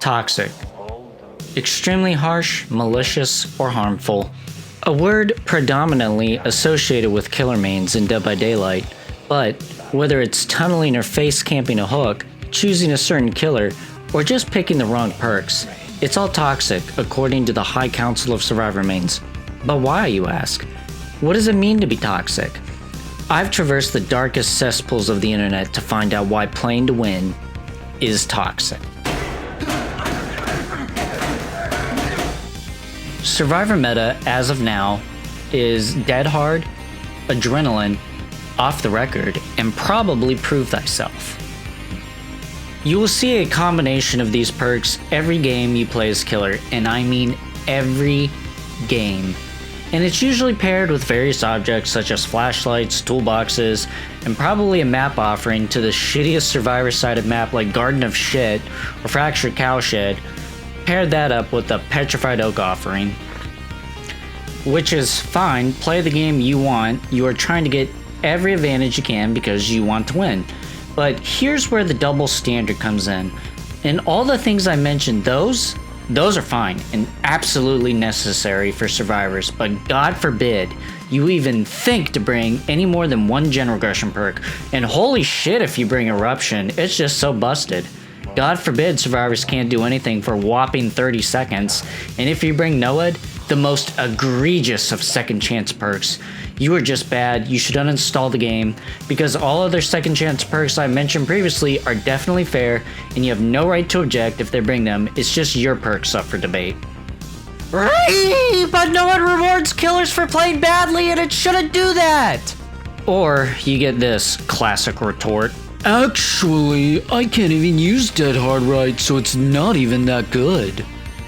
Toxic. Extremely harsh, malicious, or harmful. A word predominantly associated with killer mains in Dead by Daylight, but whether it's tunneling or face camping a hook, choosing a certain killer, or just picking the wrong perks, it's all toxic according to the High Council of Survivor mains. But why, you ask? What does it mean to be toxic? I've traversed the darkest cesspools of the internet to find out why playing to win is toxic. Survivor meta, as of now, is Dead Hard, Adrenaline, Off the Record, and probably Prove Thyself. You will see a combination of these perks every game you play as killer, and I mean every game. And it's usually paired with various objects such as flashlights, toolboxes, and probably a map offering to the shittiest Survivor-sided map like Garden of Shit or Fractured Cowshed. Pair that up with the Petrified Oak offering. Which is fine, play the game you want, you are trying to get every advantage you can because you want to win. But here's where the double standard comes in. And all the things I mentioned, those are fine and absolutely necessary for survivors, but God forbid you even think to bring any more than one general aggression perk. And holy shit if you bring Eruption, it's just so busted. God forbid survivors can't do anything for a whopping 30 seconds, and if you bring NOED, the most egregious of second chance perks, you are just bad, you should uninstall the game, because all other second chance perks I mentioned previously are definitely fair, and you have no right to object if they bring them, it's just your perks up for debate. Right, but NOED rewards killers for playing badly and it shouldn't do that! Or you get this classic retort. Actually, I can't even use Dead Hard right, so it's not even that good.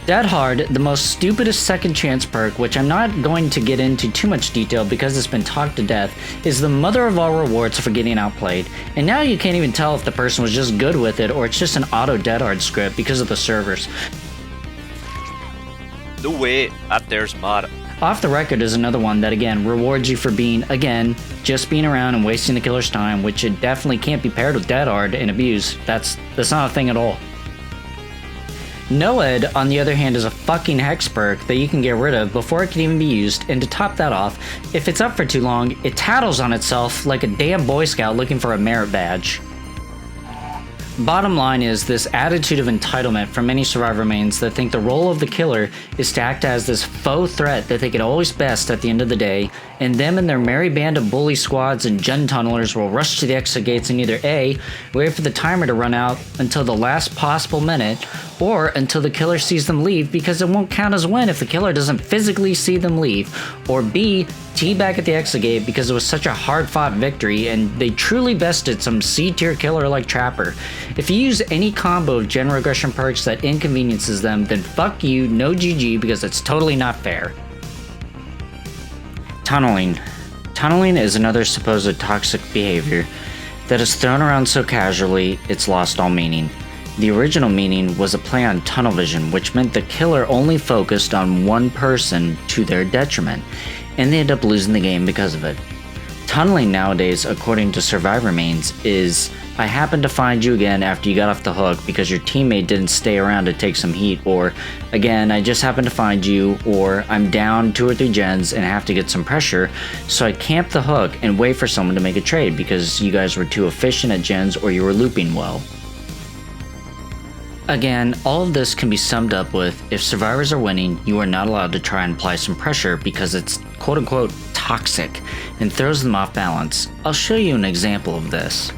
Dead Hard, the most stupidest second chance perk, which I'm not going to get into too much detail because it's been talked to death, is the mother of all rewards for getting outplayed. And now you can't even tell if the person was just good with it or it's just an auto Dead Hard script because of the servers. No way, up there's mod. Off the Record is another one that again rewards you for being, again, just being around and wasting the killer's time, which it definitely can't be paired with Dead Hard and abuse. That's not a thing at all. NOED, on the other hand, is a fucking hex perk that you can get rid of before it can even be used, and to top that off, if it's up for too long, it tattles on itself like a damn Boy Scout looking for a merit badge. Bottom line is this attitude of entitlement from many Survivor mains that think the role of the killer is to act as this faux threat that they can always best at the end of the day, and them and their merry band of bully squads and gen tunnelers will rush to the exit gates and either A, wait for the timer to run out until the last possible minute, or until the killer sees them leave because it won't count as a win if the killer doesn't physically see them leave, or B, teabag at the exit gate because it was such a hard-fought victory and they truly bested some C-tier killer like Trapper. If you use any combo of general aggression perks that inconveniences them, then fuck you, no GG, because it's totally not fair. Tunneling. Tunneling is another supposed toxic behavior that is thrown around so casually it's lost all meaning. The original meaning was a play on tunnel vision, which meant the killer only focused on one person to their detriment, and they end up losing the game because of it. Tunneling nowadays, according to Survivor mains, is I happened to find you again after you got off the hook because your teammate didn't stay around to take some heat, or again, I just happened to find you, or I'm down 2 or 3 gens and have to get some pressure, so I camp the hook and wait for someone to make a trade because you guys were too efficient at gens or you were looping well. Again, all of this can be summed up with, if survivors are winning, you are not allowed to try and apply some pressure because it's quote-unquote toxic and throws them off balance. I'll show you an example of this.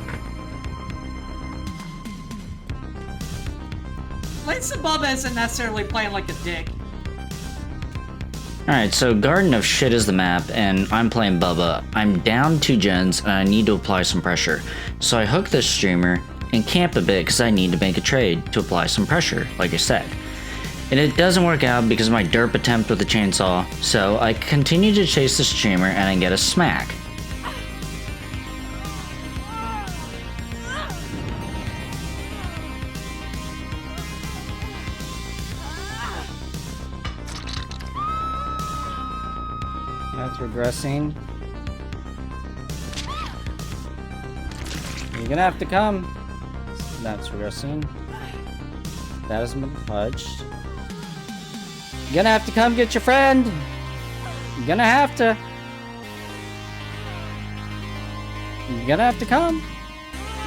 Lance and Bubba isn't necessarily playing like a dick. Alright, so Garden of Shit is the map, and I'm playing Bubba. I'm down 2 gens, and I need to apply some pressure. So I hook this streamer, and camp a bit because I need to make a trade to apply some pressure, like I said. And it doesn't work out because of my derp attempt with the chainsaw, so I continue to chase the streamer and I get a smack. That's regressing. You're gonna have to come. That's regressing. That hasn't been touched. You're gonna have to come get your friend. You're gonna have to. You're gonna have to come.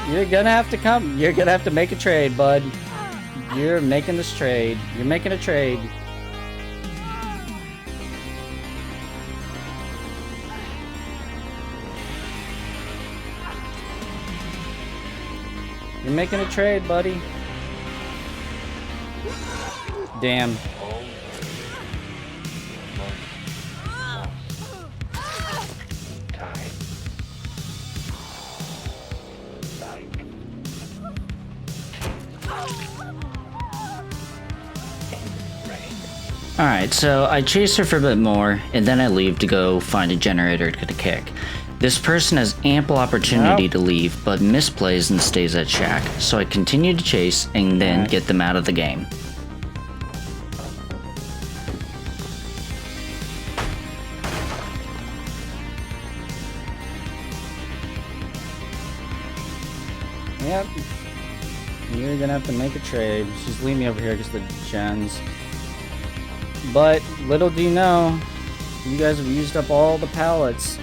You're gonna have to come. You're gonna have to make a trade, bud. You're making this trade. You're making a trade. You're making a trade, buddy. Damn. Alright, so I chase her for a bit more, and then I leave to go find a generator to kick. This person has ample opportunity to leave, but misplays and stays at shack, so I continue to chase and then get them out of the game. Yep. You're gonna have to make a trade. Just leave me over here because the gens. But little do you know, you guys have used up all the pallets.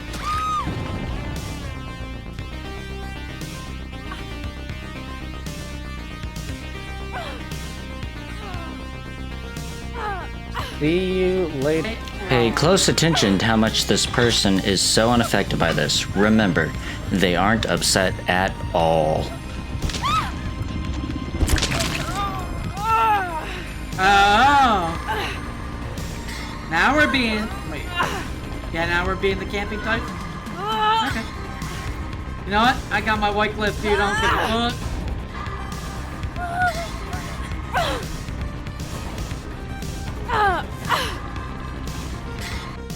See you later. Pay close attention to how much this person is so unaffected by this. Remember, they aren't upset at all. Oh. Now we're being... Wait. Yeah, now we're being the camping type? Okay. You know what? I got my white cliff, dude. I don't give a fuck.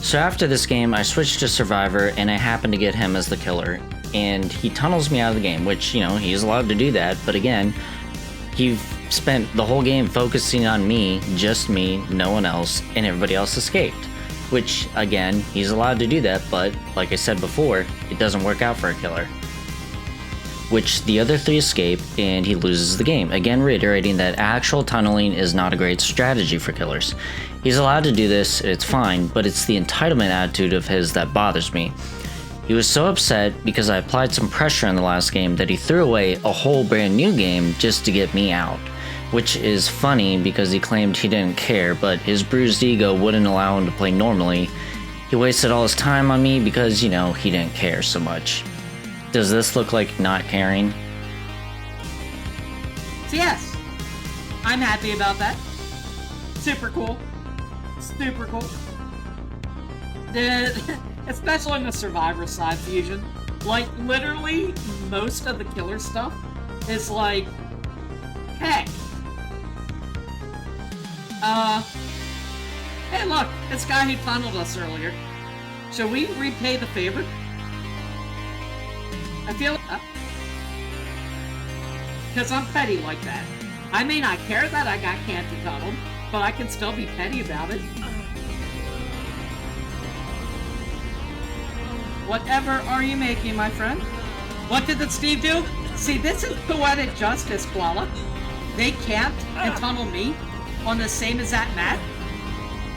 So after this game, I switched to Survivor, and I happened to get him as the killer. And he tunnels me out of the game, which, you know, he's allowed to do that. But again, he spent the whole game focusing on me, just me, no one else, and everybody else escaped. Which, again, he's allowed to do that, but like I said before, it doesn't work out for a killer. Which the other three escape, and he loses the game. Again, reiterating that actual tunneling is not a great strategy for killers. He's allowed to do this, it's fine, but it's the entitlement attitude of his that bothers me. He was so upset because I applied some pressure in the last game that he threw away a whole brand new game just to get me out. Which is funny because he claimed he didn't care, but his bruised ego wouldn't allow him to play normally. He wasted all his time on me because, you know, he didn't care so much. Does this look like not caring? So yes, I'm happy about that. Super cool. Super cool. Especially in the Survivor side fusion. Like, literally, most of the killer stuff is like, hey, hey look, this guy who tunneled us earlier. Should we repay the favor? I feel... because I'm petty like that. I may not care that I got cancer tunneled, but I can still be petty about it. Whatever are you making, my friend? What did the Steve do? See, this is poetic justice, Koala. They camped and tunneled me on the same exact map,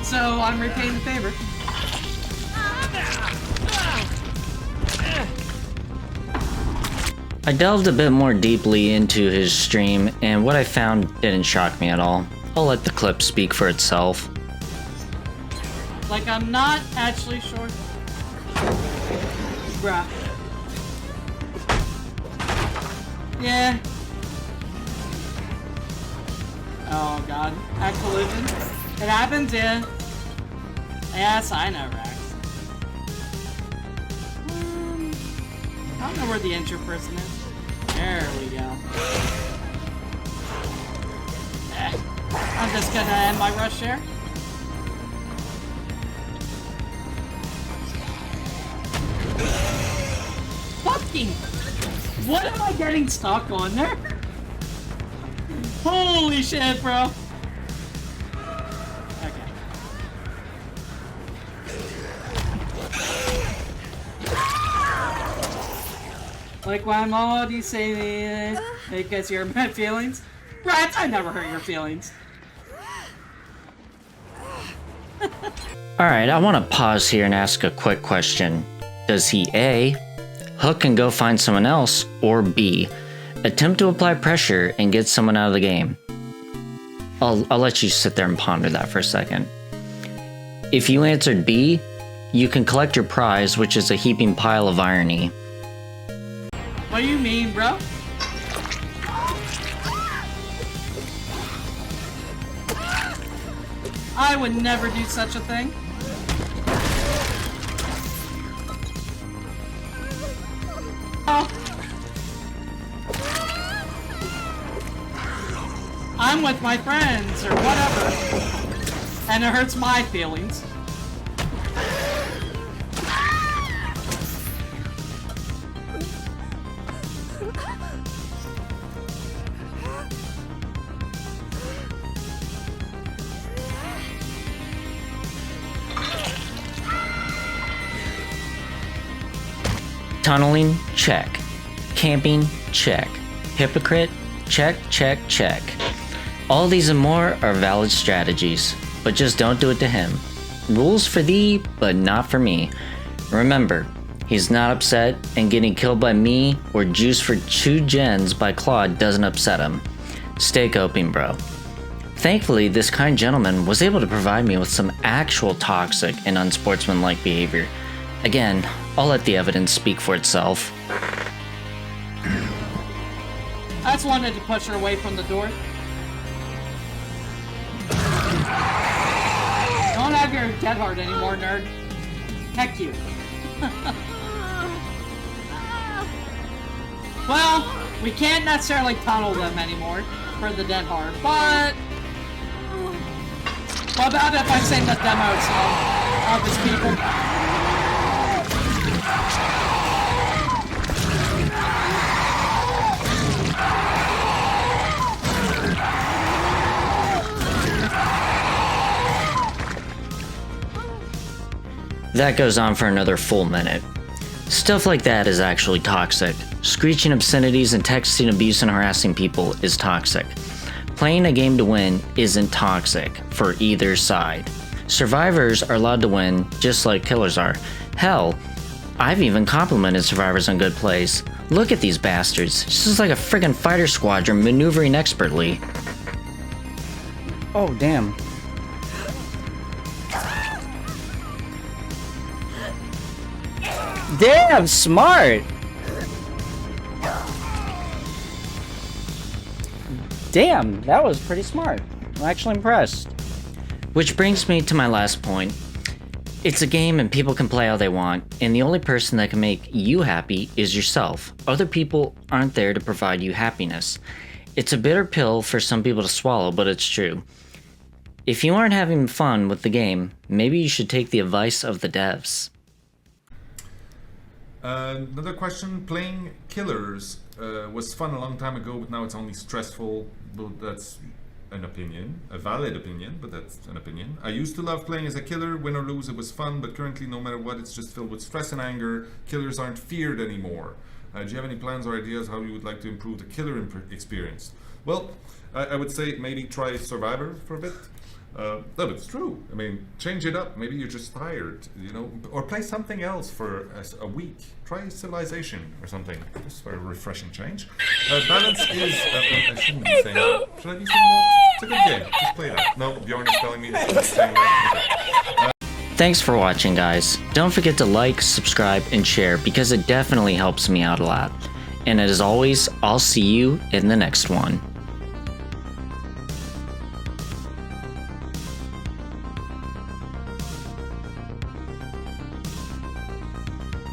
so I'm repaying the favor. I delved a bit more deeply into his stream, and what I found didn't shock me at all. I'll let the clip speak for itself. Like, I'm not actually sure. Bruh. Yeah. Oh god. At collision? It happens, yeah. Yes, I know, Rex. I don't know where the intro person is. There we go. I'm just gonna end my rush here. Fucking... What am I getting stuck on there? Holy shit, bro. Okay. Like, why mom, do you say because you're my feelings? Brats, I never hurt your feelings. Alright, I want to pause here and ask a quick question. Does he A, hook and go find someone else, or B, attempt to apply pressure and get someone out of the game? I'll let you sit there and ponder that for a second. If you answered B, you can collect your prize, which is a heaping pile of irony. What do you mean, bro? I would never do such a thing. Oh. I'm with my friends, or whatever. And it hurts my feelings. Tunneling? Check. Camping? Check. Hypocrite? Check, check, check. All these and more are valid strategies, but just don't do it to him. Rules for thee, but not for me. Remember, he's not upset, and getting killed by me or juice for 2 gens by Claude doesn't upset him. Stay coping, bro. Thankfully, this kind gentleman was able to provide me with some actual toxic and unsportsmanlike behavior. Again, I'll let the evidence speak for itself. I just wanted to push her away from the door. Don't have your dead heart anymore, nerd. Heck you. Well, we can't necessarily tunnel them anymore for the dead heart, but what about if I sing the demo song of his people? That goes on for another full minute. Stuff like that is actually toxic. Screeching obscenities and texting abuse and harassing people is toxic. Playing a game to win isn't toxic for either side. Survivors are allowed to win just like killers are. Hell, I've even complimented survivors on good plays. Look at these bastards. This is like a friggin' fighter squadron maneuvering expertly. Oh, damn. Damn, smart! Damn, that was pretty smart. I'm actually impressed. Which brings me to my last point. It's a game and people can play how they want, and the only person that can make you happy is yourself. Other people aren't there to provide you happiness. It's a bitter pill for some people to swallow, but it's true. If you aren't having fun with the game, maybe you should take the advice of the devs. Another question, playing Killers was fun a long time ago, but now it's only stressful. But that's an opinion, a valid opinion, but that's an opinion. I used to love playing as a killer, win or lose it was fun, but currently no matter what it's just filled with stress and anger. Killers aren't feared anymore. Do you have any plans or ideas how you would like to improve the killer experience? Well, I would say maybe try Survivor for a bit. No, but it's true. I mean, change it up. Maybe you're just tired, you know, or play something else for a week. Try Civilization or something, just for a refreshing change. Balance is. I shouldn't be saying that. Should I be saying that? It's a good game. Just play that. No, Bjorn is telling me it's saying that. Thanks for watching, guys. Don't forget to like, subscribe, and share because it definitely helps me out a lot. And as always, I'll see you in the next one.